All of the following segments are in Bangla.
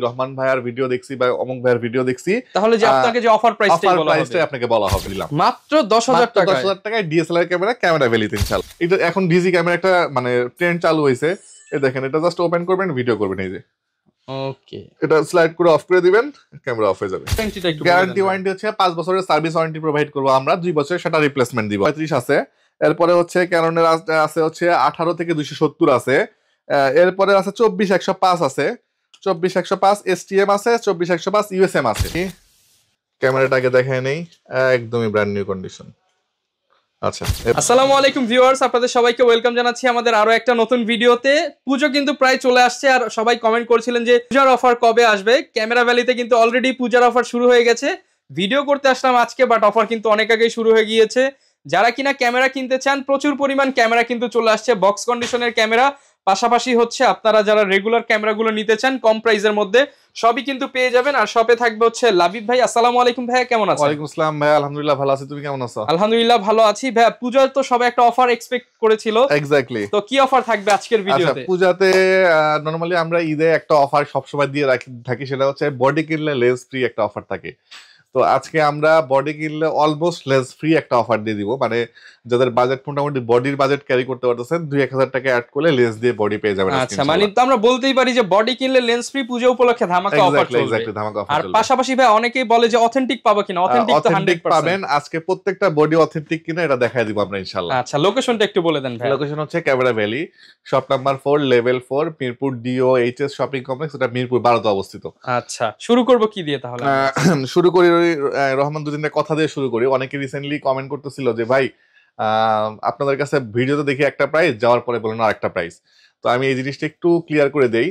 রহমান ভাইয়ার ভিডিও দেখছি বা অমুক ভাইয়ার ভিডিও দেখছি, তাহলে যে আপনাকে যে অফার প্রাইসটাই আপনাকে বলা হবে মাত্র 10,000 টাকা। 10,000 টাকায় ডিএসএলআর ক্যামেরা ভ্যালিতে ইনশাআল্লাহ। এটা এখন ডিজি ক্যামেরা একটা মানে ট্রেন্ড চালু হয়েছে। এই দেখেন, এটা জাস্ট ওপেন করবেন, ভিডিও করবেন, এই যে ওকে, এটা স্লাইড করে অফ করে দিবেন, ক্যামেরা অফ হয়ে যাবে। গ্যারান্টি ওয়ারেন্টি হচ্ছে 5 বছরের সার্ভিস ওয়ারেন্টি প্রোভাইড করব আমরা, 2 বছরের সেটা রিপ্লেসমেন্ট দিব। 35 আছে, এরপরে হচ্ছে ক্যাননের আছে হচ্ছে 18 থেকে 270 আছে, এরপরে আছে 24-105 আছে, 24-105 এসটিএম আছে, 24-105 ইউএসএম আছে। ক্যামেরাটাকে দেখায় নেই, একদমই ব্র্যান্ড নিউ কন্ডিশন। আচ্ছা, আসসালামু আলাইকুম ভিউয়ার্স, আপনাদের সবাইকে ওয়েলকাম জানাচ্ছি আমাদের আরো একটা নতুন ভিডিওতে। পুজো কিন্তু প্রায় চলে আসছে, আর সবাই কমেন্ট করছিলেন যে পূজার অফার কবে আসবে। ক্যামেরা ভ্যালিতে কিন্তু অলরেডি পূজার অফার শুরু হয়ে গেছে। ভিডিও করতে আসলাম আজকে, বাট অফার কিন্তু অনেক আগেই শুরু হয়ে গিয়েছে। যারা কিনা ক্যামেরা কিনতে চান, প্রচুর পরিমাণ ক্যামেরা কিন্তু চলে আসছে, বক্স কন্ডিশনের ক্যামেরা। পাশাপাশি হচ্ছে আপনারা যারা রেগুলার ক্যামেরাগুলো নিতে চান কম প্রাইসের মধ্যে, সবই কিন্তু পেয়ে যাবেন। আর শপে থাকবে হচ্ছে লাবিব ভাই। আসসালামু আলাইকুম ভাই, কেমন আছেন? ওয়ালাইকুম আসসালাম ভাই, আলহামদুলিল্লাহ ভালো আছি, তুমি কেমন আছো? আলহামদুলিল্লাহ ভালো আছি ভাই। পূজার তো সবাই একটা অফার এক্সপেক্ট করেছিল, এক্স্যাক্টলি। তো কি অফার থাকবে আজকের ভিডিওতে? আচ্ছা, পূজাতে নরমালি আমরা ঈদে একটা অফার সবসময় দিয়ে থাকি, সেটা হচ্ছে বডি কিনলে লেন্স ফ্রি একটা অফার থাকে। তো আজকে আমরা বডি কিনলে অলমোস্ট লেন্স ফ্রি একটা অফার দিয়ে দিব, মানে যাদের বাজেট মোটামুটি বডির বাজেট ক্যারি করতে পারতেছেন 2-1,000 টাকা অ্যাড করলে লেন্স দিয়ে বডি পেয়ে যাবেন। আচ্ছা, মানে তো আমরা বলতেই পারি যে বডি কিনলে লেন্স ফ্রি পূজা উপলক্ষে ধামাকা অফার চলবে। এক্স্যাক্টলি, ধামাকা অফার আর চলবে। পাশাপাশি ভাই অনেকেই বলে যে অথেন্টিক পাবো কিনা, অথেন্টিক তো 100% পাবেন। আজকে প্রত্যেকটা বডি অথেন্টিক কিনা এটা দেখাই দিব আমরা ইনশাআল্লাহ। আচ্ছা, লোকেশনটা একটু বলে দেন ভাই। লোকেশন হচ্ছে camera valley, shop number 4, level 4, Mirpur DOHS shopping complex, এটা মিরপুর 12 তে অবস্থিত। আচ্ছা, শুরু করব কি দিয়ে তাহলে? শুরু করি রহমান দুদিনের কথা দিয়ে শুরু করি। অনেকে রিসেন্টলি কমেন্ট করতেছিল যে ভাই আপনাদের কাছে ভিডিওতে দেখি একটা প্রাইস, যাওয়ার পরে বলেন আরেকটা প্রাইস। তো আমি এই জিনিসটা একটু ক্লিয়ার করে দেই।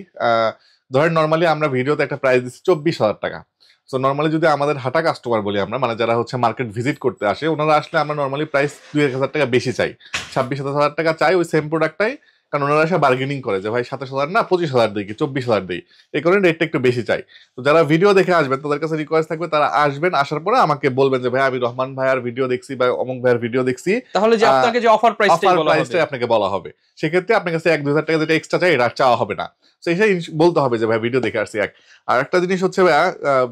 ধরেন নর্মালি আমরা ভিডিওতে একটা প্রাইস দিচ্ছি 24,000 টাকা। সো নর্মালি যদি আমাদের হাঁটা কাস্টমার বলি আমরা, মানে যারা হচ্ছে মার্কেট ভিজিট করতে আসে, ওনারা আসলে আমরা নর্মালি প্রাইস 2-1,000 টাকা বেশি চাই, 26-27,000 টাকা চাই ওই সেম প্রোডাক্টটাই। কারণ ওনারা এসে বার্গেনিং করে যে ভাই 27,000 না 25,000 দিই কি 24,000 দিই, এই কারণে রেটটা একটু বেশি চাই। তো যারা ভিডিও দেখে আসবেন তাদের কাছে রিকোয়েস্ট থাকবে, তারা আসবেন, আসার পরে আমাকে বলবেন যে ভাই আমি রহমান ভাইয়ার ভিডিও দেখছি বা অমুক ভাইয়ার ভিডিও দেখছি, তাহলে যে আপনাকে যে অফার প্রাইসটাই আপনাকে বলা হবে। সেক্ষেত্রে আপনার কাছে 1-2,000 টাকা যেটা এক্সট্রা চাই এটা চাওয়া হবে না। সেটাই বলতে হবে যে ভাই ভিডিও দেখে আসছি। আর একটা জিনিস হচ্ছে ভাইয়া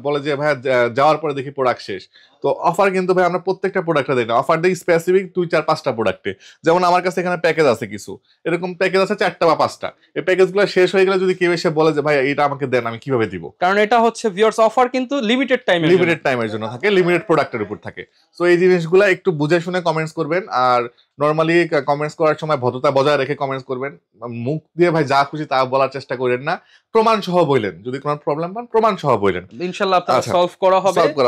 বলে যে ভাইয়া যাওয়ার পরে দেখি প্রোডাক্ট শেষ। তো অফার কিন্তু ভাই আমরা প্রত্যেকটা প্রোডাক্টে দিই না, অফার দিই স্পেসিফিক 2-4-5টা প্রোডাক্টে। যেমন আমার কাছে এখানে প্যাকেজ আছে, কিছু এরকম প্যাকেজ আছে 4টা বা 5টা। এই প্যাকেজগুলো শেষ হয়ে গেলে যদি কেউ এসে বলে যে ভাই এটা আমাকে দেন, আমি কিভাবে দিব? কারণ এটা হচ্ছে ভিউয়ার্স অফার কিন্তু লিমিটেড টাইমের জন্য থাকে, লিমিটেড প্রোডাক্টের উপর থাকে। সো এই জিনিসগুলো একটু বুঝে শুনে কমেন্টস করবেন। আর নরমালি কমেন্টস করার সময় ভদ্রতা বজায় রেখে কমেন্টস করবেন। মুখ দিয়ে ভাই যা খুশি তা বলার চেষ্টা করেন না, প্রমাণ সহ বললেন। যদি কোনো প্রবলেম পান প্রমাণ সহ বললেন, ইনশাআল্লাহ আপনারা সলভ করা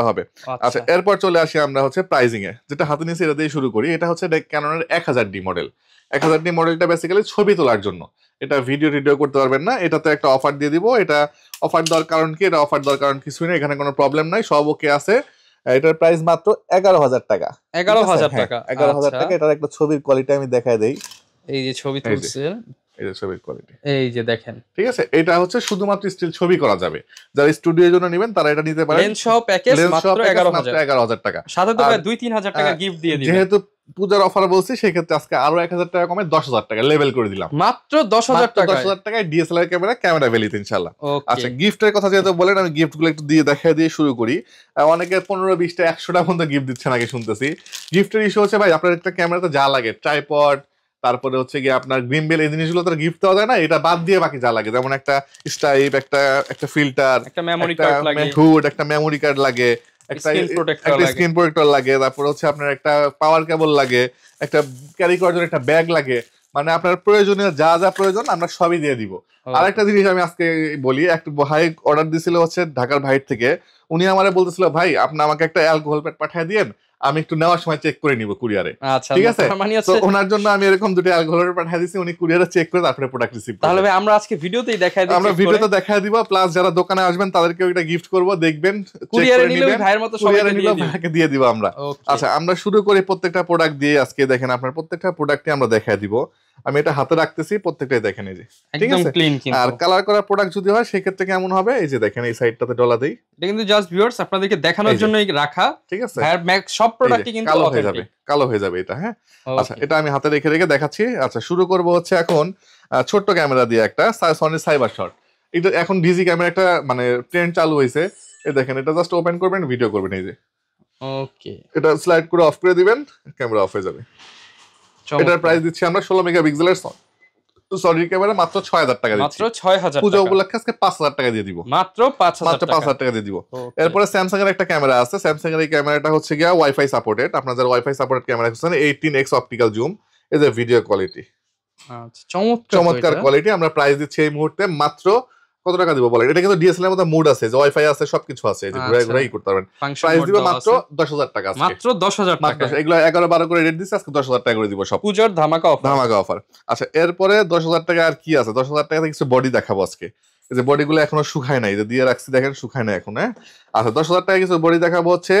হবে। আচ্ছা, এরপর চলে আসি আমরা হচ্ছে প্রাইজিং এ। যেটা হাতে নিয়েছি এটা দিয়ে শুরু করি। এটা হচ্ছে ক্যাননের 1000D মডেল। 1000D মডেলটা বেসিক্যালি ছবি তোলার জন্য, এটা ভিডিও করতে পারবেন না। এটাতে একটা অফার দিয়ে দিব। এটা অফার দেওয়ার কারণ কি? এটা অফার দেওয়ার কারণ কিছুই না, এখানে কোনো প্রবলেম নাই, সব ওকে আছে। এটার প্রাইস মাত্র 11,000 টাকা। 11,000 টাকা। 11,000 টাকা। এটার একটা ছবির কোয়ালিটি আমি দেখাই দেই। এই যে ছবি তুলছেন, এই যে ছবির কোয়ালিটি, এই যে দেখেন, ঠিক আছে। এটা হচ্ছে শুধুমাত্র স্টিল ছবি করা যাবে। যারা স্টুডিওর জন্য নেবেন তারা এটা নিতে পারেন। লেন্স সহ প্যাকেজ মাত্র 11,000 টাকা। সাথে তো 2-3,000 টাকা গিফট দিয়ে দিবেন। যেহেতু পূজার অফার বলছি, সেক্ষেত্রে আজকে আরো 1,000 টাকা কমে 10,000 টাকা লেভেল করে দিলাম। মাত্র 10,000 টাকা। 10,000 টাকায় ডিএসএলআর ক্যামেরা ভ্যালিতে ইনশাআল্লাহ। আচ্ছা, গিফটের কথা যেহেতু বলেন, আমি গিফট গুলো একটু দেখাই দিয়ে শুরু করি। অনেকে 15-20টা 100টা পর্যন্ত গিফট দিচ্ছে নাকি শুনতেছি। গিফটের ইস্যু হচ্ছে ভাই আপনার একটা ক্যামেরাতে যা লাগে, ট্রাইপড, তারপরে হচ্ছে গিয়ে আপনার গ্রিমবেল, এই জিনিসগুলো তো গিফট দেওয়া যায় না। এটা বাদ দিয়ে বাকি যা লাগে, যেমন একটা স্টাইপ, একটা ফিল্টার, একটা মেমোরি কার্ড লাগে, হুড, একটা মেমোরি কার্ড লাগে, একটা স্ক্রিন প্রোটেক্টর লাগে, তারপর হচ্ছে আপনার একটা পাওয়ার কেবল লাগে, একটা ক্যারি করার জন্য একটা ব্যাগ লাগে। মানে আপনার প্রয়োজনীয় যা যা প্রয়োজন আমরা সবই দিয়ে দিব। আর একটা জিনিস আমি আজকে বলি, একটা ভাই অর্ডার দিছিল হচ্ছে ঢাকার ভাইয়ের থেকে। উনি আমারে বলতেছিল ভাই আপনি আমাকে একটা অ্যালকোহল প্যাড পাঠিয়ে দিয়েন, আমি একটু নেওয়ার সময় চেক করে নিব কুরিয়ারে। ঠিক আছে, তো ওনার জন্য আমি এরকম দুটো অ্যালকোহল প্যাড পাঠিয়ে দিয়েছি, উনি কুরিয়ারে চেক করে তারপরে প্রোডাক্ট রিসিভ করবেন। তাহলে ভাই আমরা আজকে ভিডিওতেই দেখাই দিই, আমরা ভিডিওতে দেখাই দিব, প্লাস যারা দোকানে আসবেন তাদেরকেও এটা গিফট করব, দেখবেন কুরিয়ারে নিলে ভাইয়ের মতো সবাইকে দিয়ে দিব আমরা। আচ্ছা, আমরা শুরু করি প্রত্যেকটা প্রোডাক্ট দিয়ে। আজকে দেখেন আপনার প্রত্যেকটা প্রোডাক্টই আমরা দেখাই দিব। আমি এটা হাতে রাখতেছি, প্রত্যেকটাই দেখেন, এই যে ঠিক আছে। আর কালার করা প্রোডাক্ট যদি হয় সেক্ষেত্রে কেমন হবে, এই যে দেখেন এই সাইডটাতে ডলা দেই। এটা কিন্তু জাস্ট ভিউয়ার্স আপনাদেরকে দেখানোর জন্যই রাখা, ঠিক আছে। সব প্রোডাক্টই কিন্তু কালো হয়ে যাবে এটা। হ্যাঁ, আচ্ছা, এটা আমি হাতে রেখে দেখাচ্ছি। আচ্ছা, শুরু করব হচ্ছে এখন ছোট্ট ক্যামেরা দিয়ে একটা সনি সাইবার শট। এটা এখন ডিজি ক্যামেরা একটা মানে ট্রেন্ড চালু হয়েছে। এই দেখেন, এটা জাস্ট ওপেন করবেন, ভিডিও করবেন, এই যে ওকে, এটা স্লাইড করে অফ করে দিবেন, ক্যামেরা অফ হয়ে যাবে। এটার প্রাইস দিচ্ছি আমরা 16 মেগাপিক্সেলের সনি ক্যামেরা মাত্র 6000 টাকা দিচ্ছি। মাত্র 6000 পূজা টাকা, উপলক্ষে আজকে 5000 টাকা দিয়ে দিব, মাত্র 5000 টাকা, 5000 টাকা দিয়ে দিব। এরপরে স্যামসাং এর একটা ক্যামেরা আছে, স্যামসাং এর এই ক্যামেরাটা হচ্ছে গিয়া ওয়াইফাই সাপোর্টেড। আপনারা যারা ওয়াইফাই সাপোর্টেড ক্যামেরা খুঁজছেন, 18x অপটিক্যাল জুম, এই যে ভিডিও কোয়ালিটি, আচ্ছা চমৎকার চমৎকার কোয়ালিটি। আমরা প্রাইস দিচ্ছি এই মুহূর্তে মাত্র কত টাকা দিব বলেন? এটা কিন্তু ডিএসএলআর এর মতো মুড আছে, যে ওয়াইফাই আছে, সবকিছু আছে, এই যে ঘুরে ঘুরে করতে পারবেন। প্রাইস দিব মাত্র 10000 টাকা, মাত্র 10000 টাকা। এগুলো 11-12 করে রেট দিচ্ছি, আজকে 10000 টাকা করে দিব সব, পূজোর ধামাকা অফার, ধামাকা অফার। আচ্ছা, এরপরে 10000 টাকা আর কি আছে? 10000 টাকাতে কিছু বডি দেখাবো আজকে। এই যে বডিগুলো এখনো শুকায় নাই, যে দিয়ে রাখছি দেখেন, শুকায় নাই এখন। হ্যাঁ, আচ্ছা 10000 টাকা কিছু বডি দেখাবো, হচ্ছে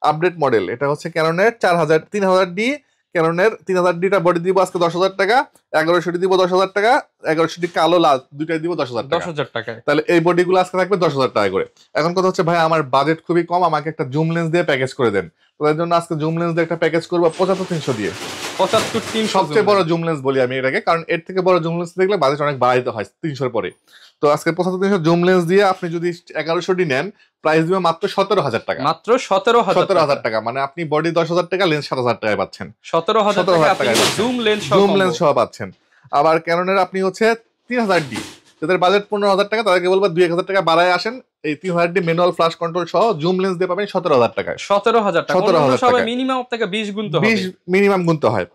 আপডেট মডেল। এটা হচ্ছে ক্যাননের 3000D, ক্যাননের 3000D টা বডি দিব আজকে 10000 টাকা। 1100D দিব 10000 টাকা, 1100D কালো লাল দুইটাই দিব 10000 টাকা। 10000 টাকায়। তাহলে এই বডিগুলো আজকে থাকবে 10000 টাকা করে। এখন কথা হচ্ছে, ভাই আমার বাজেট খুবই কম, আমাকে একটা জুম লেন্স দিয়ে প্যাকেজ করে দেন। তার জন্য আজকে জুম লেন্স দিয়ে একটা প্যাকেজ করবো 75300 দিয়ে। 75300 সবচেয়ে বড় জুম লেন্স বলি আমি এটাকে, কারণ এর থেকে বড় জুম লেন্স দেখলে বাজেট অনেক বাড়াইতে হয় 300 পরে। তো আজকে 75300 জুম লেন্স দিয়ে আপনি যদি 1100D নেন, প্রাইস দিবে মাত্র 17000 টাকা। মাত্র 17000 টাকা, মানে আপনি বডি 10000 টাকা, লেন্স 7000 টাকায় পাচ্ছেন। 17000 টাকা আপনি জুম লেন্স সহ পাচ্ছেন। আবার ক্যাননের আপনি হচ্ছে 3000D, যাদের বাজেট 15000 টাকা, তাদেরকে বলবো 2000 টাকা বাড়ায় আসেন। এই 3000D ম্যানুয়াল ফ্ল্যাশ কন্ট্রোল সহ জুম লেন্স দিয়ে পাবেন 17000 টাকায়। 17000 টাকা, 17000 টাকা মিনিমাম আপনাকে 20 গুনতে হবে, 20 মিনিমাম গুনতে হয়।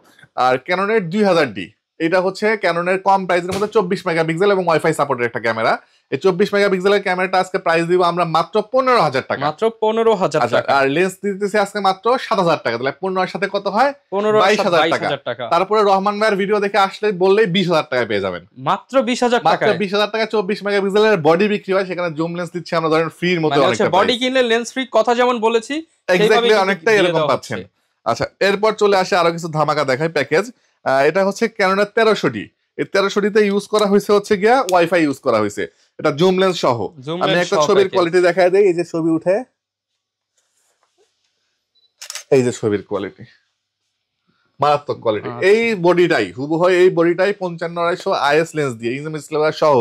আর ক্যাননের 2000D, এটা হচ্ছে ক্যাননের কম প্রাইসের মধ্যে 24 মেগাপিক্সেল এবং ওয়াইফাই সাপোর্টের একটা ক্যামেরা। এই 24 মেগাপিক্সেলের ক্যামেরাটা আজকে প্রাইস দিব আমরা মাত্র 15000 টাকা, মাত্র 15000 টাকা। আর লেন্স দিতেছি আজকে মাত্র 7000 টাকা। তাহলে 15 এর সাথে কত হয়? 22000 টাকা। তারপরে রহমান ভাইয়ের ভিডিও দেখে আসলে বললেই 20000 টাকায় পেয়ে যাবেন, মাত্র 20000 টাকা। মাত্র 20000 টাকা 24 মেগাপিক্সেলের বডি বিক্রি হয়, সেখানে জুম লেন্স দিচ্ছি আমরা ধরেন ফ্রির মধ্যে। অনেকটা বডি কিনলে লেন্স ফ্রি, কথা যেমন বলেছি এক্স্যাক্টলি অনেকটাই এরকম পাচ্ছেন। আচ্ছা, এরপর চলে আসে আরো কিছু ধামাকা দেখাই প্যাকেজ। এটা হচ্ছে ক্যাননের 1300D। এই 1300D তে ইউজ করা হয়েছে হচ্ছে গিয়া ওয়াইফাই ইউজ করা হয়েছে, এটা জুম লেন্স সহ। আমি একটা ছবির কোয়ালিটি দেখায় দেই, এই যে ছবি উঠে, এই যে ছবির কোয়ালিটি, মারাত্মক কোয়ালিটি। এই বডিটাই হুবহু, এই বডিটাই 55-250 IS লেন্স দিয়ে ইনজুম স্লেভার সহ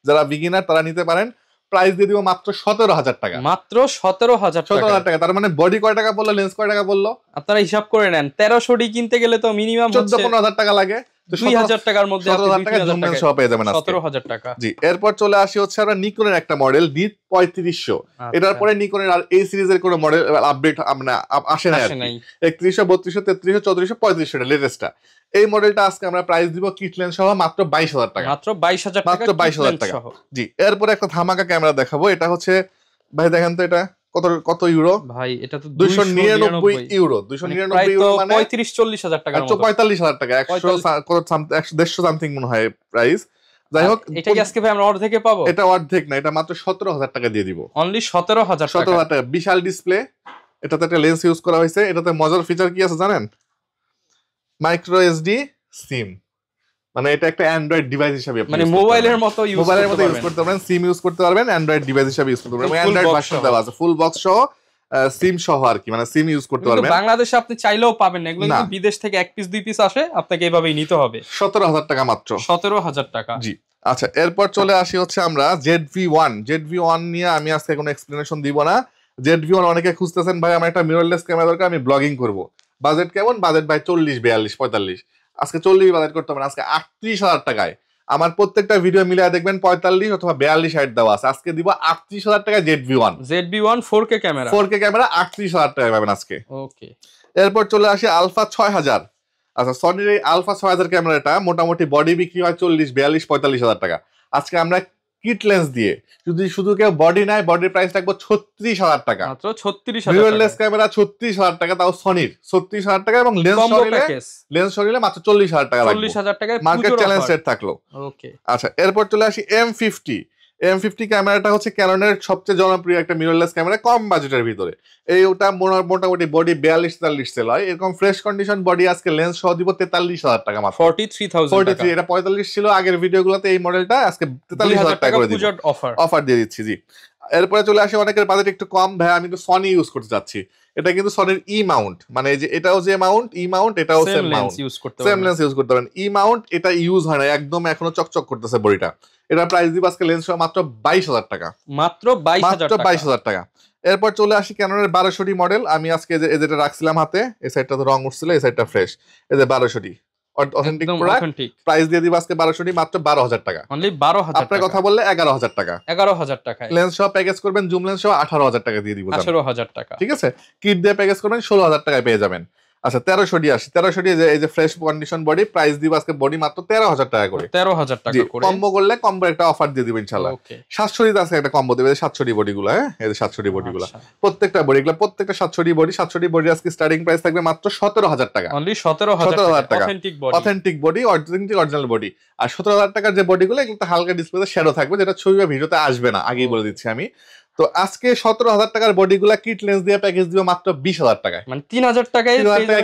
যারা বিগিনার তারা নিতে পারেন। প্রাইস দিয়ে দিব মাত্র 17000 টাকা, মাত্র 17000 টাকা। তার মানে বডি কয় টাকা বললো, লেন্স কয় টাকা বললো? আপনারা হিসাব করে নেন, 1300D কিনতে গেলে তো মিনিমাম 14-15 টাকা লাগে। 2000 টাকার মধ্যে 17000 টাকা জুম লেন্স সহ পেয়ে যাবেন আজকে। 17000 টাকা। জি, এরপর চলে আসি হচ্ছে আমরা নিকনের একটা মডেল D3500। এটার পরে নিকনের আর এই সিরিজের কোনো মডেল আপডেট আমরা আসে নাই। 3100, 3200, 3300, 3400, 3500 এটা লেটেস্টটা। এই মডেলটা আজকে আমরা প্রাইস দিব কিট লেন্স সহ মাত্র 22000 টাকা, মাত্র 22000 টাকা, মাত্র 22000 টাকা। জি, এরপর একটা ধামাকা ক্যামেরা দেখাবো। এটা হচ্ছে, ভাই দেখেন তো এটা কত ইউরো? ভাই এটা তো 299 ইউরো। 299 ইউরো মানে 35-40 টাকার মতো, 45000 টাকা, 100 সামথিং মনে হয় প্রাইস। যাই হোক, এটা কি আজকে ভাই আমরা অর্ধেকে পাবো? এটা অর্ধেক না, এটা মাত্র 17000 টাকা দিয়ে দিব, অনলি 17000 টাকা। বিশাল ডিসপ্লে, এটাতে একটা লেন্স ইউজ করা হয়েছে। এটাতে মজার ফিচার কি আছে জানেন? মাইক্রো এসডি সিম, মানে এটা একটা অ্যান্ড্রয়েড ডিভাইস হিসেবে, মানে মোবাইলের মতো ইউজ করতে পারবেন, সিম ইউজ করতে পারবেন, অ্যান্ড্রয়েড ডিভাইস হিসেবে ইউজ করতে পারবেন। অ্যান্ড্রয়েড ভার্সন দেওয়া আছে, ফুল বক্স সহ, সিম সহ আর কি, মানে সিম ইউজ করতে পারবেন। বাংলাদেশে আপনি চাইলেও পাবেন না, এগুলো কিন্তু বিদেশ থেকে এক পিস দুই পিস আসে, আপনাকে এভাবেই নিতে হবে। 17000 টাকা মাত্র, 17000 টাকা। জি। আচ্ছা, এরপর চলে আসি হচ্ছে আমরা ZV-1 নিয়ে আমি আজকে কোনো এক্সপ্লেনেশন দিব না। ZV-1 অনেকে খুঁজতেছেন, ভাই আমার একটা মিররলেস ক্যামেরা দরকার, আমি ব্লগিং করব। বাজেট কেমন? বাজেট ভাই 40, 42, 45। আজকে 40 বাজেট করতে হবে না, আজকে 38000 টাকায় আমার প্রত্যেকটা ভিডিও মিলিয়ে দেখবেন 45 অথবা 42 হাইট দেওয়া আছে। আজকে দিব 38000 টাকা ZV-1 4K ক্যামেরা, 38000 টাকায় পাবেন আজকে। ওকে, এরপর চলে আসি আলফা 6000। আচ্ছা, সনির এই আলফা 6000 ক্যামেরাটা মোটামুটি বডি বিক্রি হয় 40, 42, 45000 টাকা। আজকে আমরা কিট লেন্স দিয়ে যদি শুধু কেউ বডি নেয়, বডির প্রাইস রাখবো 36000 টাকা, মাত্র 36000 টাকা। মিররলেস ক্যামেরা 36000 টাকা, তাও সনির 36000 টাকা, এবং লেন্স সরিলে মাত্র 40000 টাকা লাগবে। 40000 টাকায় মার্কেট চ্যালেঞ্জ রেট থাকলো। ওকে, আচ্ছা, এরপর চলে আসি M50 ক্যামেরাটা হচ্ছে ক্যাননের সবচেয়ে জনপ্রিয় একটা মিররলেস ক্যামেরা কম বাজেটের ভিতরে। ওটা মোটামুটি বডি 42-43 সেল হয়। এরকম ফ্রেশ কন্ডিশন বডি আজকে লেন্স সহ দিব 43000 টাকা মাত্র, 43 এটা 45 ছিল আগের ভিডিওগুলোতে। এই মডেলটা আজকে 43000 টাকা করে দিব, অফার দিয়ে দিচ্ছি। জি, এরপরে চলে আসে অনেকের বাজেট একটু কম, ভাই আমি তো সনি ইউজ করতে চাচ্ছি। এটা কিন্তু সনির ই মাউন্ট, মানে যে এটাও যে মাউন্ট ই মাউন্ট, এটাও same Mount, same lens use করতে পারেন। ই মাউন্ট এটা ইউজ হয় না, একদম এখনো চকচক করতেছে বডিটা। এটা প্রাইস দিব আজকে লেন্স মাত্র 22,000 টাকা, মাত্র 22,000 টাকা। এরপর চলে আসি ক্যাননের 1200D মডেল। আমি আজকে যেটা রাখছিলাম হাতে, এই সাইডটা তো রং উঠছিল, এই সাইডটা ফ্রেশ। এই যে 1200D অথেন্টিক প্রোডাক্ট, প্রাইস দিয়ে দিব আজকে 1200D মাত্র 12,000 টাকা। অনলি 12,000 আপনার কথা বললে 11,000 টাকা, 11,000 টাকা। লেন্স সহ প্যাকেজ করবেন, জুম লেন্স সহ 18,000 টাকা দিয়ে দিব, 18,000 টাকা। ঠিক আছে। কিট দিয়ে প্যাকেজ করবেন 16,000 টাকায় পেয়ে যাবেন। আচ্ছা 1300D আসি, 1300D এই যে ফ্রেশ কন্ডিশন বডি, প্রাইস দিব আজকে বডি মাত্র 13,000 টাকা করে, 13,000 টাকা করে। কম্বো করলে কম্বো একটা অফার দিয়ে দিব ইনশাআল্লাহ। 700D আছে একটা কম্বো দেবে, 700D বডি গুলো, হ্যাঁ এই যে 700D বডি গুলো, প্রত্যেকটা বডি গুলো, প্রত্যেকটা 700D বডি, 700D বডি আজকে স্টার্টিং প্রাইস থাকবে মাত্র 17,000 টাকা, অনলি 17,000 টাকা। Authentic body, original body. আর 17,000 টাকার যে বডি গুলো, এগুলো হালকা ডিসপ্লেতে শ্যাডো থাকবে, যেটা ছবি বা ভিডিওতে আসবে না, আগেই বলে দিচ্ছি আমি। তো আজকে 17,000 টাকার বডি গুলা কিট লেন্স দিয়ে প্যাকেজ দিব মাত্র 20,000 টাকায়, মানে 3,000 টাকায়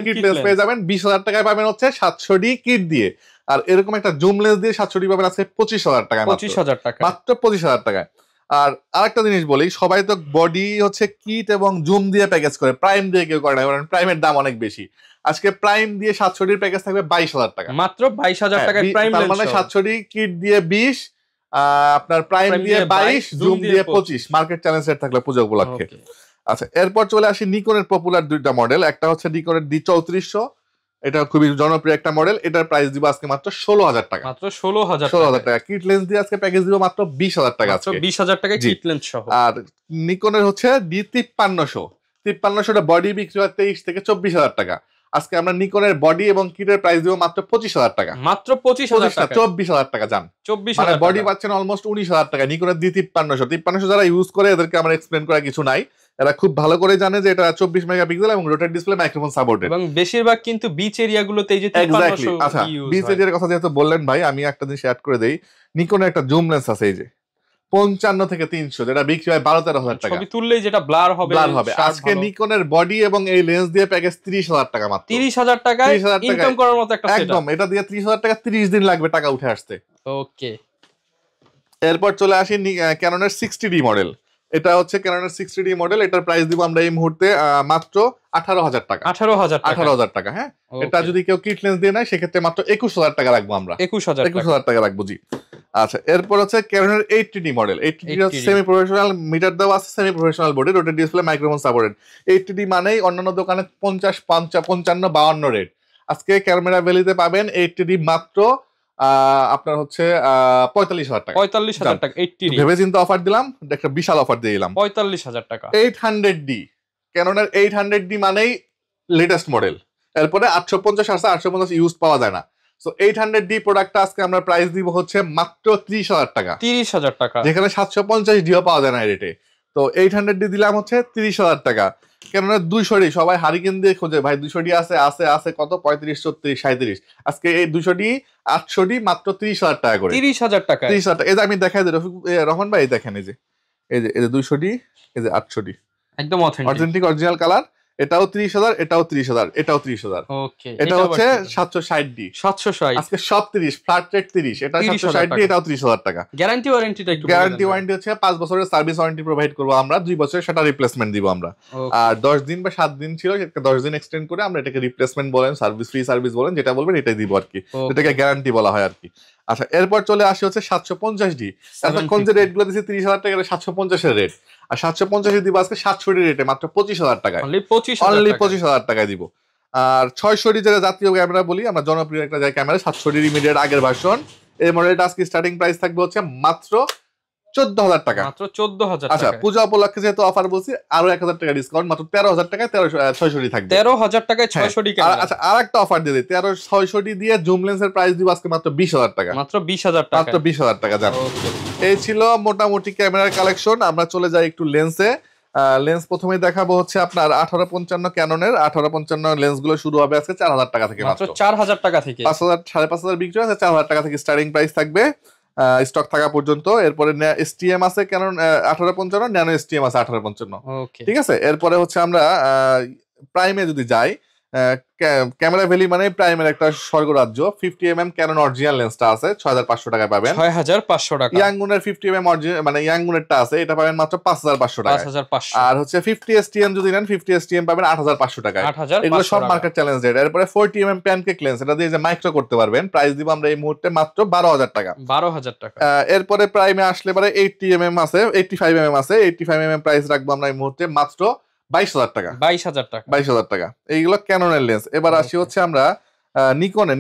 কিট লেন্স পেয়ে যাবেন। 20,000 টাকায় পাবেন হচ্ছে 700D কিট দিয়ে, আর এরকম একটা জুম লেন্স দিয়ে 700D পাবেন আজকে 25,000 টাকায়, 25,000 টাকা, মাত্র 25,000 টাকায়। আর আরেকটা জিনিস বলি, সবাই তো বডি হচ্ছে কিট এবং জুম দিয়ে প্যাকেজ করে, প্রাইম দিয়ে কেউ করে না, কারণ প্রাইমের দাম অনেক বেশি। আজকে প্রাইম দিয়ে 700D প্যাকেজ থাকবে 22,000 টাকা, মাত্র 22,000 টাকায় প্রাইম লেন্স, মানে 700D কিট দিয়ে 20, আপনার প্রাইম দিয়ে 22, জুম দিয়ে 25, মার্কেট চ্যালেঞ্জ রেট থাকলে পুজো উপলক্ষে। আচ্ছা এরপর চলে আসি নিকনের পপুলার দুইটা মডেল, একটা হচ্ছে নিকনের D3400, এটা খুবই জনপ্রিয় একটা মডেল, এটার প্রাইস দিব আজকে মাত্র 16,000 টাকা, মাত্র 16,000 টাকা। কিট লেন্স দিয়ে আজকে প্যাকেজ দিব মাত্র 20,000 টাকা, মাত্র 20,000 টাকায় কিট লেন্স সহ। আর নিকনের হচ্ছে D5300 বডি বিক্রি হয় 23 থেকে 24,000 টাকা, আজকে আমরা নিকনের বডি এবং কিটের প্রাইস দিব মাত্র 25,000 টাকা, মাত্র 25,000 টাকা, 24,000 টাকা যান, 24,000 বডি পাচ্ছেন অলমোস্ট 19,000 টাকা। নিকনের D5300 যারা ইউজ করে, এদেরকে আমরা এক্সপ্লেন করার কিছু নাই, এরা খুব ভালো করে জানে যে এটা 24 মেগাপিক্সেল এবং রোটেট ডিসপ্লে, মাইক্রোফোন সাপোর্টেড, এবং বেশিরভাগ কিন্তু বিচ এরিয়া গুলোতে এই যে 5300। আচ্ছা বিচ এরিয়ার কথা যেহেতু বললেন ভাই, আমি একটা জিনিস অ্যাড করে দেই। নিকনের একটা জুম লেন্স আছে এই যে 55 থেকে 300, যেটা বিক্রি হয় 12-13,000 টাকা, ছবি তুললেই যেটা ব্লার হবে। আজকে নিকনের বডি এবং এই লেন্স দিয়ে প্যাকেজ 30,000 টাকা, মাত্র 30,000 টাকায় ইনকাম করার মতো একটা সেটআপ, একদম। এটা দিয়ে 30,000 টাকা 30 দিন লাগবে টাকা উঠে আসতে। ওকে। এরপর চলে আসি ক্যাননের 60D মডেল, এটা হচ্ছে ক্যাননের 60D মডেল, এটার প্রাইস দিব আমরা এই মুহূর্তে মাত্র 18,000 টাকা, 18,000 টাকা, হ্যাঁ। এটা যদি কেউ কিট লেন্স দিয়ে নেয়, সেক্ষেত্রে মাত্র 21,000 টাকা রাখবো আমরা, 21,000 টাকা রাখবো, জি। আচ্ছা এরপর হচ্ছে ক্যাননের 80D model, 80D semi professional, meter দেওয়া আছে, semi professional body, rotate display, microphone supported. 80D মানেই অন্যান্য দোকানে 50, 55, 52 রেট, আজকে ক্যামেরা ভ্যালিতে পাবেন 80D মাত্র আপনার হচ্ছে 45,000 টাকা, 45,000 টাকা 80D, ভেবে চিন্তে অফার দিলাম, একটা বিশাল অফার দিয়ে দিলাম, 45,000 টাকা। 800D, ক্যাননের 800D মানেই লেটেস্ট মডেল, এরপরে 850 আসছে, 850 ইউজ পাওয়া যায় না। সো 800D প্রোডাক্টটা আজকে আমরা প্রাইস দিব হচ্ছে মাত্র 30,000 টাকা, 30,000 টাকা, যেখানে 750 পাওয়া যায় না রেটে। তো 800D দিলাম হচ্ছে 30,000 টাকা। কেননা 200D সবাই হারিকেন দিয়ে খোঁজে, ভাই 200D আছে আছে আছে কত, 35, 34, 37, আজকে এই 200D 800D মাত্র 30,000 টাকা করে, 30,000 টাকা, 30,000 টাকা। এই যে আমি দেখাই দিই রহমান ভাই, দেখেন এই যে 200D, এই যে 800D, একদম অথেন্টিক অরিজিনাল কালার, এটাও 30,000, এটাও 30,000, এটাও 30,000, ওকে। এটা হচ্ছে 760D, 760, আজকে সব 30, ফ্ল্যাট রেট 30, এটা 760D, এটাও 30,000 টাকা। গ্যারান্টি ওয়ারেন্টিটা একটু গ্যারান্টি ওয়ারেন্টি হচ্ছে 5 বছরের সার্ভিস ওয়ারেন্টি প্রোভাইড করব আমরা, 2 বছরের সেটা রিপ্লেসমেন্ট দিব আমরা, আর 10 দিন বা 7 দিন ছিল, সেটাকে 10 দিন এক্সটেন্ড করে আমরা এটাকে রিপ্লেসমেন্ট বলেন, সার্ভিস ফ্রি সার্ভিস বলেন, যেটা বলবেন এটাই দিব আর কি, এটাকে গ্যারান্টি বলা হয় আর কি। আচ্ছা এরপর চলে আসে হচ্ছে 750D, এতক্ষণ যে রেট গুলো দিয়েছি 30,000 টাকা, 750 এর রেট, আর 750 দিব আজকে 700D রেটে মাত্র 25,000 টাকায়, অনলি 25,000 টাকায় দিব। আর 600D যেটা জাতীয় ক্যামেরা বলি আমরা, জনপ্রিয় একটা ক্যামেরা, 700D ইমিডিয়েট আগের ভার্সন, এই মডেলটা আজকে স্টার্টিং প্রাইস থাকবে হচ্ছে মাত্র 14,000 টাকা, মাত্র 14,000 টাকা। আচ্ছা পূজা উপলক্ষে যেহেতু অফার বলছি, আরো 1,000 টাকা ডিসকাউন্ট, মাত্র 13,000 টাকায় 600D থাকবে, 13,000 টাকায় 600D ক্যামেরা। আচ্ছা আরেকটা অফার দিয়ে দিই, 600D দিয়ে জুম লেন্সের প্রাইস দিব আজকে মাত্র 20,000 টাকা, মাত্র 20,000 টাকা, মাত্র 20,000 টাকা জানো। এই ছিল মোটামুটি ক্যামেরার কালেকশন। আমরা চলে যাই একটু লেন্সে। লেন্স প্রথমেই দেখাবো হচ্ছে আপনার 1855 ক্যাননের 1855 লেন্স গুলো শুরু হবে আজকে 4,000 টাকা থেকে, মাত্র 4,000 টাকা থেকে, 5,000 5,500 বিক্রি আছে, 4,000 টাকা থেকে স্টার্টিং প্রাইস থাকবে স্টক থাকা পর্যন্ত। এরপরে এসটিএম আছে ক্যানন 1855, ন্যানো এসটিএম আছে 1855, ঠিক আছে। এরপরে হচ্ছে আমরা প্রাইমে যদি যাই, ক্যামেরা ভ্যালি মানে প্রাইমের একটা স্বর্গরাজ্য। 50mm ক্যানন অরিজিনাল লেন্সটা আছে 6500 টাকায় পাবেন। 6500 টাকা। ইয়াংগুনের 50mm অরিজিনাল মানে ইয়াংগুনেরটা আছে, এটা পাবেন মাত্র 5500 টাকায়। 5500। আর হচ্ছে 50 STM যদি নেন 50 STM পাবেন 8500 টাকায়। এগুলো সব মার্কেট চ্যালেঞ্জ রেট। এরপরে 40mm প্যানকেক লেন্স, এটা দিয়ে যে মাইক্রো করতে পারবেন, প্রাইস দিব আমরা এই মুহূর্তে মাত্র 12000 টাকা। 12000 টাকা। এরপরে প্রাইমে আসলে পরে 80mm আছে, 85mm আছে। 85mm প্রাইস রাখবো আমরা এই মুহূর্তে মাত্র 22000 টাকা। 22000 টাকা। 22000 টাকা। এইগুলো ক্যাননের লেন্স। এবার আসি হচ্ছে আমরা নিকনের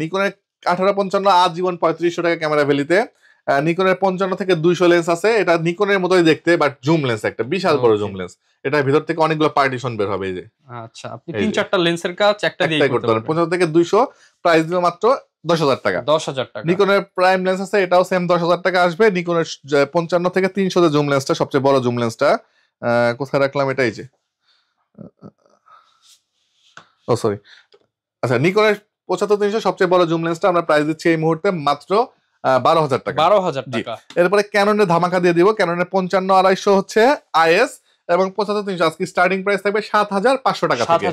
1855 আজীবন 3500 টাকা ক্যামেরা ভ্যালিতে। নিকনের 55 থেকে 200 লেন্স আছে, এটা নিকনের মতোই দেখতে, বাট জুম লেন্স, একটা বিশাল বড় জুম লেন্স। এটার ভিতর থেকে অনেকগুলো পার্টিশন বের হবে। এই যে আচ্ছা, আপনি 3-4টা লেন্সের কাজ একটা দিয়ে করতে পারবেন। 55 থেকে 200 প্রাইস দিব মাত্র 10000 টাকা। 10000 টাকা। নিকনের প্রাইম লেন্স আছে, এটাও সেম 10000 টাকা আসবে। নিকনের 55 থেকে 300 যে জুম লেন্সটা, সবচেয়ে বড় জুম লেন্সটা কোথায় রাখলাম, এটাই যে, ও সরি, আচ্ছা, নিকনের 75-300 সবচেয়ে বড় জুম লেন্সটা আমরা প্রাইস দিচ্ছি এই মুহূর্তে মাত্র 12000 টাকা। 12000 টাকা। এরপরে ক্যাননের ধামাকা দিয়ে দিব। ক্যাননের 55-250 হচ্ছে আইএস এবং 75-300 আজকে স্টার্টিং প্রাইস থাকবে 7500 টাকা থেকে।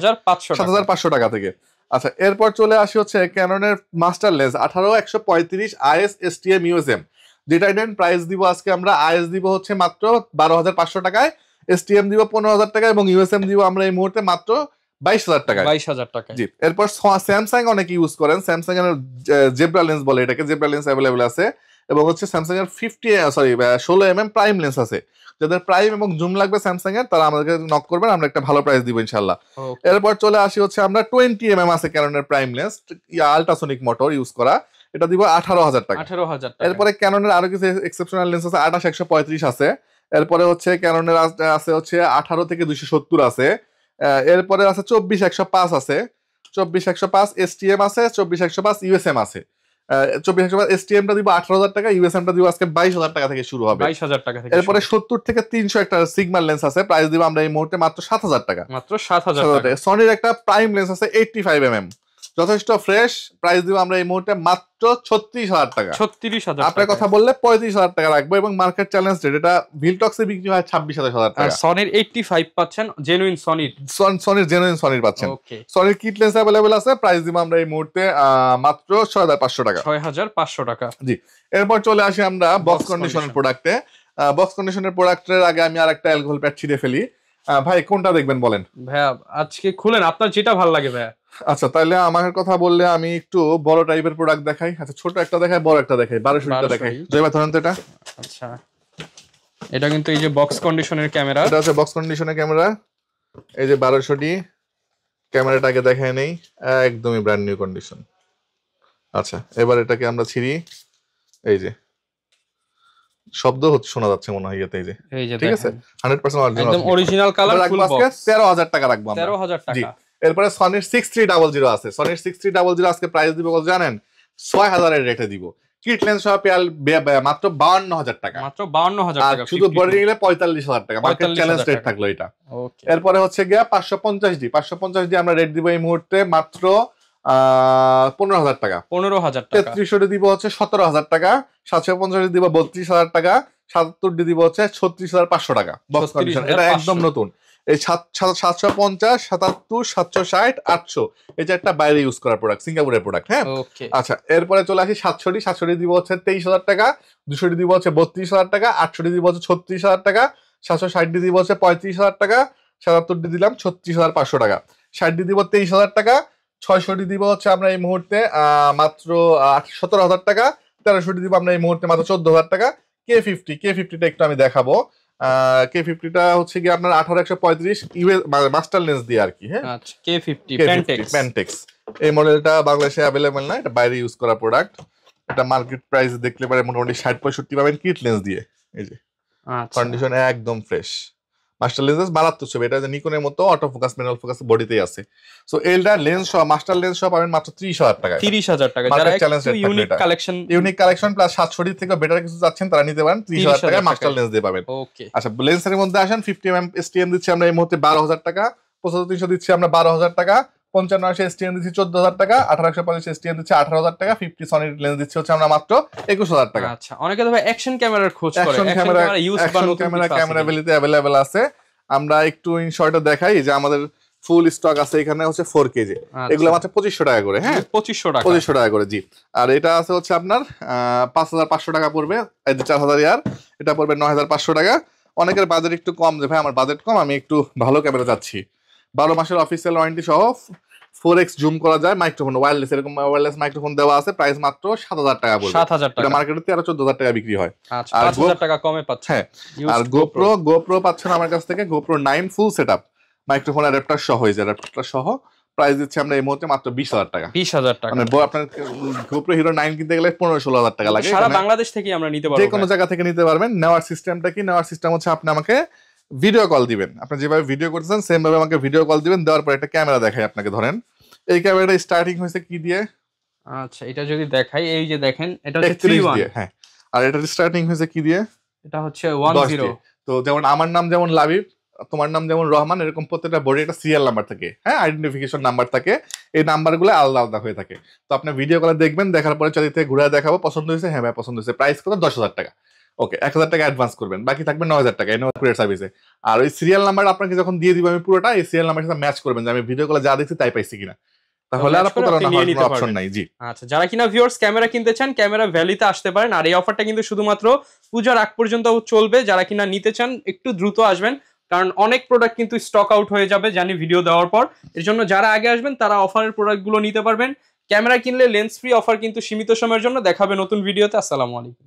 7500 টাকা থেকে। আচ্ছা, এরপর চলে আসি হচ্ছে ক্যাননের master lens 18-135 IS STM USM, যেটা নেন প্রাইস দিব আজকে আমরা। আইএস দিব হচ্ছে মাত্র 12500 টাকায়, এসটিএম দিব 15000 টাকা এবং ইউএসএম দিব আমরা এই মুহূর্তে মাত্র 22000 টাকা। 22000 টাকা। জি। এরপর স্যামসাং অনেকে ইউজ করেন, স্যামসাং এর জেব্রা লেন্স বলে এটাকে, জেব্রা লেন্স अवेलेबल আছে। এবং হচ্ছে স্যামসাং এর 16mm প্রাইম লেন্স আছে। যাদের প্রাইম এবং জুম লাগবে স্যামসাং এর, তারা আমাদেরকে নক করবেন, আমরা একটা ভালো প্রাইস দিব ইনশাআল্লাহ। এরপর চলে আসি হচ্ছে আমরা 20mm আছে ক্যাননের prime lens, ultrasonic motor use করা, এটা দিব 18000 টাকা। 18000 টাকা। এরপরে ক্যাননের আরো কিছু এক্সেপশনাল লেন্স আছে, 28-135 আছে। এরপরে হচ্ছে ক্যাননের আছে হচ্ছে 18 থেকে 270 আছে। এরপরে আছে 24-105 আছে, 24-105 এসটিএম আছে, 24-105 ইউএসএম আছে। 24-105 এসটিএম টা দিব 18000 টাকা, ইউএসএম টা দিব আজকে 22000 টাকা থেকে শুরু হবে। 22000 টাকা থেকে। এরপরে 70 থেকে 300 একটা সিগমা লেন্স আছে, প্রাইস দিব আমরা এই মুহূর্তে মাত্র 7000 টাকা। মাত্র 7000 টাকা। সনির একটা প্রাইম লেন্স আছে 85mm, যথেষ্ট ফ্রেশ, প্রাইস দিব আমরা এই মুহূর্তে মাত্র 36000 টাকা। 36000 আপনার কথা বললে 35000 টাকা রাখবো এবং মার্কেট চ্যালেঞ্জ রেট, এটা ভিলটক্সে বিক্রি হয় 26000 টাকা। আর সনির 85 পাচ্ছেন, জেনুইন সনির, সনির জেনুইন সনির পাচ্ছেন। ওকে। সনির কিট লেন্স अवेलेबल আছে, প্রাইস দিব আমরা এই মুহূর্তে মাত্র 6500 টাকা। 6500 টাকা। জি। এরপর চলে আসি আমরা বক্স কন্ডিশনের প্রোডাক্টে। বক্স কন্ডিশনের প্রোডাক্টের আগে আমি আরেকটা অ্যালকোহল প্যাড ছিঁড়ে ফেলি। ভাই কোনটা দেখবেন বলেন? ভাইয়া আজকে খুলেন, আপনার যেটা ভালো লাগে ভাইয়া। আচ্ছা, তাহলে আমার কথা বললে আমি একটু বড় টাইপের প্রোডাক্ট দেখাই। আচ্ছা, ছোট একটা দেখাই, বড় একটা দেখাই, 1200 দেখাই। জয়বা ধরেন তো এটা। আচ্ছা, এটা কিন্তু এই যে বক্স কন্ডিশনের ক্যামেরা, এটা হচ্ছে বক্স কন্ডিশনের ক্যামেরা। এই যে 1200 ক্যামেরাটাকে দেখায় নেই, একদমই ব্র্যান্ড নিউ কন্ডিশন। আচ্ছা, এবার এটাকে আমরা ছিঁড়ি। এই যে শব্দ হচ্ছে, শোনা যাচ্ছে মনে হয়, এই যে ঠিক আছে, 100% অরিজিনাল, একদম অরিজিনাল কালার, ফুল বক্স। 13000 টাকা রাখবো আমরা। 13000 টাকা। এরপরে সনির 6300 আছে। সনির 6300 আজকে প্রাইস দিব কত জানেন? 6000 এর রেটে দিব। কিট লেন্স সহ মাত্র 52000 টাকা। মাত্র 52000 টাকা। শুধু বডি নিলে 45000 টাকা। মার্কেট চ্যালেঞ্জ রেট থাকলো এটা। ওকে। এরপরে হচ্ছে গিয়া 550 আমরা রেট দিব এই মুহূর্তে মাত্র 15000 টাকা। 15000 টাকা। 3300 দিব হচ্ছে 17000 টাকা। 750 দিব 32000 টাকা। 77 দিব হচ্ছে 36500 টাকা। বক্স কন্ডিশন, এটা একদম নতুন। এই 750, 77, 760, 800 এই যে একটা বাইরে ইউজ করা প্রোডাক্ট, সিঙ্গাপুরের প্রোডাক্ট। হ্যাঁ, আচ্ছা, এরপরে চলে আসি 760 দিব হচ্ছে 23000 টাকা। 200 দিব হচ্ছে 32000 টাকা। 800 দিব হচ্ছে 36000 টাকা। 760 দিব হচ্ছে 35000 টাকা। 77 দিলাম 36500 টাকা। 60 দিব 23000 টাকা। 600 দিব হচ্ছে আমরা এই মুহূর্তে মাত্র 17000 টাকা। 1300 দিব আমরা এই মুহূর্তে মাত্র 14000 টাকা। K50টা একটু আমি দেখাবো। K50টা হচ্ছে কি আপনার 18-135 ইউএস মাস্টার লেন্স দিয়ে আর কি। হ্যাঁ, আচ্ছা, K50 প্যান্টেক্স এই মডেলটা বাংলাদেশে अवेलेबल না, এটা বাইরে ইউজ করা প্রোডাক্ট। এটা মার্কেট প্রাইস দেখলে পারে মোটামুটি 60-65 পাবেন কিট লেন্স দিয়ে। এই যে কন্ডিশন একদম ফ্রেশ, মাস্টার লেন্স মারাত্মক ছবি। এটা নিকনের মতো অটো ফোকাস, ম্যানুয়াল ফোকাস বডিতেই আছে। সো এইটা লেন্স সহ মাস্টার লেন্স সহ পাবেন মাত্র 30000 টাকা। 30000 টাকা। যারা একটু ইউনিক কালেকশন প্লাস 700 থেকে বেটার কিছু যাচ্ছেন তারা নিতে পারেন, 30000 টাকা মাস্টার লেন্স দিয়ে পাবেন। ওকে। আচ্ছা, লেন্সের মধ্যে আসেন 50mm এসটিএম দিচ্ছি আমরা এই মুহূর্তে 12000 টাকা। 75300 দিচ্ছি আমরা 12000 টাকা। 5580 এসটিএম দিচ্ছি 14000 টাকা। 1850 এসটিএম দিচ্ছি 18000 টাকা। 50 সনির লেন্স দিচ্ছি হচ্ছে আমরা মাত্র 21000 টাকা। আচ্ছা, অনেকে তো ভাই অ্যাকশন ক্যামেরার খোঁজ করে, অ্যাকশন ক্যামেরা ইউজ বা নতুন ক্যামেরা ভ্যালিতে अवेलेबल আছে। আমরা একটু ইন শর্টে দেখাই যে আমাদের ফুল স্টক আছে এখানে হচ্ছে 4K এগুলো মাত্র 2500 টাকা করে। হ্যাঁ 2500 টাকা করে জি। আর এটা আছে হচ্ছে আপনার 5500 টাকা পড়বে, এই যে 4000 ইয়ার, এটা পড়বে 9500 টাকা। অনেকের বাজেট একটু কম, যে ভাই আমার বাজেট কম, আমি একটু ভালো ক্যামেরা চাচ্ছি, 12 মাসের অফিসিয়াল ওয়ারেন্টি সহ 4x জুম করা যায়, মাইক্রোফোন ওয়্যারলেস, এরকম ওয়্যারলেস মাইক্রোফোন দেওয়া আছে, প্রাইস মাত্র 7000 টাকা পড়বে। 7000 টাকা, এটা মার্কেটে 13-14,000 টাকা বিক্রি হয়। আচ্ছা 5000 টাকা কমে পাচ্ছেন। হ্যাঁ, আর গোপ্রো পাচ্ছেন আমার কাছ থেকে, GoPro 9 full setup, microphone adapter সহ, এই যে অ্যাডাপ্টার সহ, প্রাইস দিচ্ছে আমরা এই মুহূর্তে মাত্র 20000 টাকা। 20000 টাকা, মানে আপনার গোপ্রো হিরো 9 কিনতে গেলে 15-16,000 টাকা লাগে। সারা বাংলাদেশ থেকে আমরা নিতে পারবো, যে কোনো জায়গা থেকে নিতে পারবেন। নেওয়ার সিস্টেমটা কি? নেওয়ার সিস্টেম হচ্ছে আপনি আমাকে ভিডিও কল দিবেন, আপনি যেভাবে ভিডিও করতেছেন সেম ভাবে আমাকে ভিডিও কল দিবেন, দেওয়ার পর একটা ক্যামেরা দেখাই আপনাকে। ধরেন এই ক্যামেরাটা স্টার্টিং হয়েছে কি দিয়ে? আচ্ছা এটা যদি দেখাই, এই যে দেখেন এটা হচ্ছে 31 দিয়ে। হ্যাঁ, আর এটা স্টার্টিং হয়েছে কি দিয়ে? এটা হচ্ছে 10। তো যেমন আমার নাম যেমন লাবিব, তোমার নাম যেমন রহমান, এরকম প্রত্যেকটা বোর্ডে একটা সিরিয়াল নাম্বার থাকে, হ্যাঁ, আইডেন্টিফিকেশন নাম্বার থাকে, এই নাম্বারগুলো আলাদা আলাদা হয়ে থাকে। তো আপনি ভিডিও কলে দেখবেন, দেখার পরে চারিদিক থেকে ঘুরে দেখাবো, পছন্দ হয়েছে, হ্যাঁ ভাই পছন্দ হয়েছে, প্রাইস কত? 10,000 টাকা। ওকে, 1000 টাকা অ্যাডভান্স করবেন, বাকি থাকবে 9000 টাকা এই কুরিয়ার সার্ভিসে। আর ওই সিরিয়াল নাম্বার আপনাকে যখন দিয়ে দিব আমি পুরোটা, এই সিরিয়াল নাম্বারের সাথে ম্যাচ করবেন যে আমি ভিডিও কলে যা দেখছি তাই পাইছি কিনা, তাহলে আর প্রতারণা হওয়ার কোনো অপশন নাই। জি আচ্ছা, যারা কিনা ভিউয়ার্স ক্যামেরা কিনতে চান, ক্যামেরা ভ্যালিতে আসতে পারেন। আর এই অফারটা কিন্তু শুধুমাত্র পূজার আগ পর্যন্ত চলবে। যারা কিনা নিতে চান একটু দ্রুত আসবেন, কারণ অনেক প্রোডাক্ট কিন্তু স্টক আউট হয়ে যাবে জানি ভিডিও দেওয়ার পর। এর জন্য যারা আগে আসবেন তারা অফারের প্রোডাক্টগুলো নিতে পারবেন। ক্যামেরা কিনলে লেন্স ফ্রি অফার কিন্তু সীমিত সময়ের জন্য। দেখাবে নতুন ভিডিওতে। আসসালামু আলাইকুম।